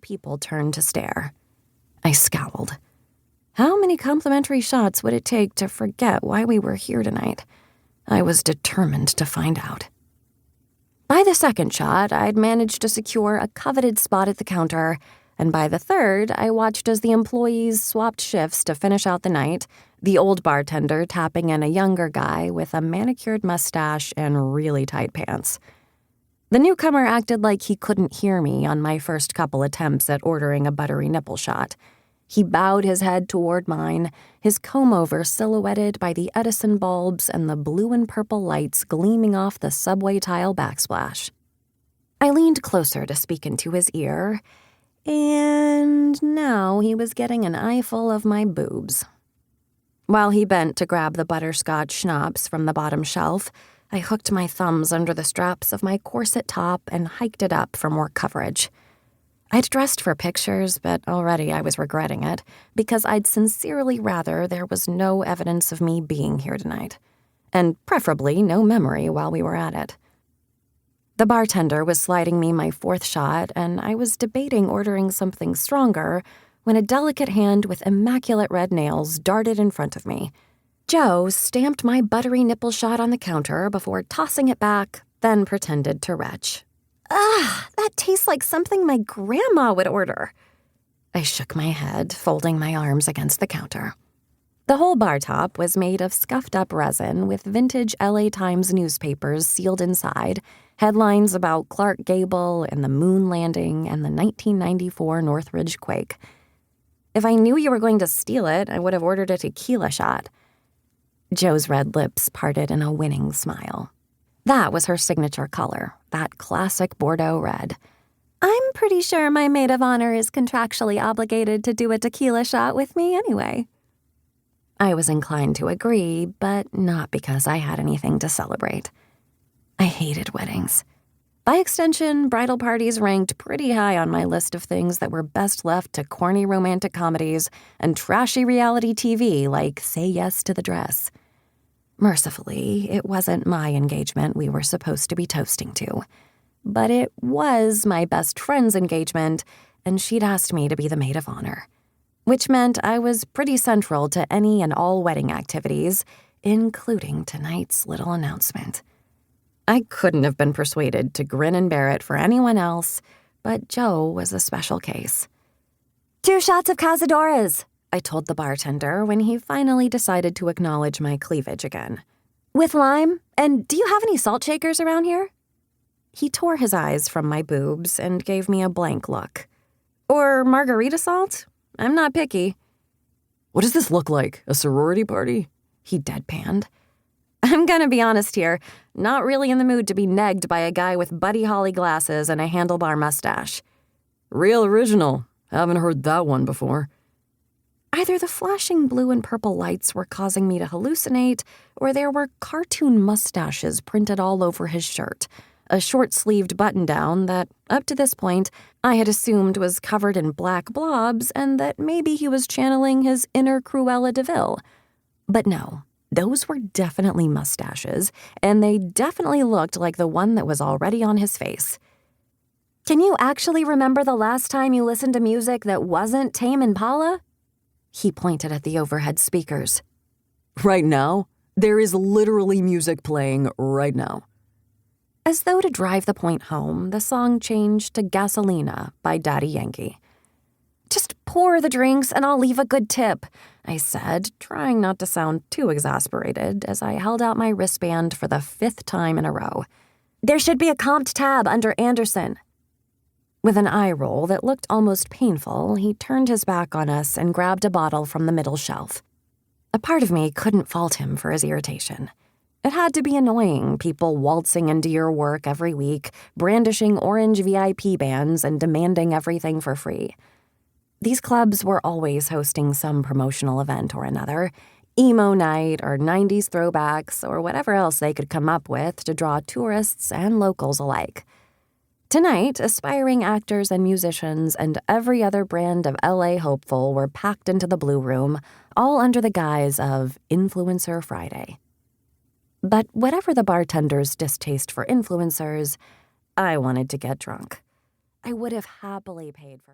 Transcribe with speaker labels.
Speaker 1: people turned to stare. I scowled. How many complimentary shots would it take to forget why we were here tonight? I was determined to find out. By the second shot, I'd managed to secure a coveted spot at the counter, and by the third, I watched as the employees swapped shifts to finish out the night, the old bartender tapping in a younger guy with a manicured mustache and really tight pants. The newcomer acted like he couldn't hear me on my first couple attempts at ordering a buttery nipple shot. He bowed his head toward mine, his comb-over silhouetted by the Edison bulbs and the blue and purple lights gleaming off the subway tile backsplash. I leaned closer to speak into his ear, and now he was getting an eyeful of my boobs. While he bent to grab the butterscotch schnapps from the bottom shelf, I hooked my thumbs under the straps of my corset top and hiked it up for more coverage. I'd dressed for pictures, but already I was regretting it, because I'd sincerely rather there was no evidence of me being here tonight, and preferably no memory while we were at it. The bartender was sliding me my fourth shot, and I was debating ordering something stronger when a delicate hand with immaculate red nails darted in front of me. Joe stamped my buttery nipple shot on the counter before tossing it back, then pretended to retch. "Ah, that tastes like something my grandma would order." I shook my head, folding my arms against the counter. The whole bar top was made of scuffed-up resin with vintage LA Times newspapers sealed inside, headlines about Clark Gable and the moon landing and the 1994 Northridge quake. If I knew you were going to steal it, I would have ordered a tequila shot. Joe's red lips parted in a winning smile. That was her signature color, that classic Bordeaux red. "I'm pretty sure my maid of honor is contractually obligated to do a tequila shot with me anyway." I was inclined to agree, but not because I had anything to celebrate. I hated weddings. By extension, bridal parties ranked pretty high on my list of things that were best left to corny romantic comedies and trashy reality TV like Say Yes to the Dress. Mercifully, it wasn't my engagement we were supposed to be toasting to. But it was my best friend's engagement, and she'd asked me to be the maid of honor, which meant I was pretty central to any and all wedding activities, including tonight's little announcement. I couldn't have been persuaded to grin and bear it for anyone else, but Joe was a special case. "2 shots of Casadoras," I told the bartender when he finally decided to acknowledge my cleavage again. "With lime? And do you have any salt shakers around here?" He tore his eyes from my boobs and gave me a blank look. "Or margarita salt? I'm not picky."
Speaker 2: "What does this look like, a sorority party?"
Speaker 1: He deadpanned. "I'm gonna be honest here, not really in the mood to be negged by a guy with Buddy Holly glasses and a handlebar mustache."
Speaker 2: "Real original. Haven't heard that one before."
Speaker 1: Either the flashing blue and purple lights were causing me to hallucinate, or there were cartoon mustaches printed all over his shirt, a short-sleeved button-down that, up to this point, I had assumed was covered in black blobs and that maybe he was channeling his inner Cruella de Vil. But no, those were definitely mustaches, and they definitely looked like the one that was already on his face. "Can you actually remember the last time you listened to music that wasn't Tame Impala?" He pointed at the overhead speakers.
Speaker 2: "Right now? There is literally music playing right now."
Speaker 1: As though to drive the point home, the song changed to Gasolina by Daddy Yankee. "Just pour the drinks and I'll leave a good tip," I said, trying not to sound too exasperated as I held out my wristband for the 5th time in a row. "There should be a comped tab under Anderson." With an eye roll that looked almost painful, he turned his back on us and grabbed a bottle from the middle shelf. A part of me couldn't fault him for his irritation. It had to be annoying, people waltzing into your work every week, brandishing orange VIP bands and demanding everything for free. These clubs were always hosting some promotional event or another, emo night or 90s throwbacks or whatever else they could come up with to draw tourists and locals alike. Tonight, aspiring actors and musicians and every other brand of LA hopeful were packed into the Blue Room, all under the guise of Influencer Friday. But whatever the bartender's distaste for influencers, I wanted to get drunk. I would have happily paid for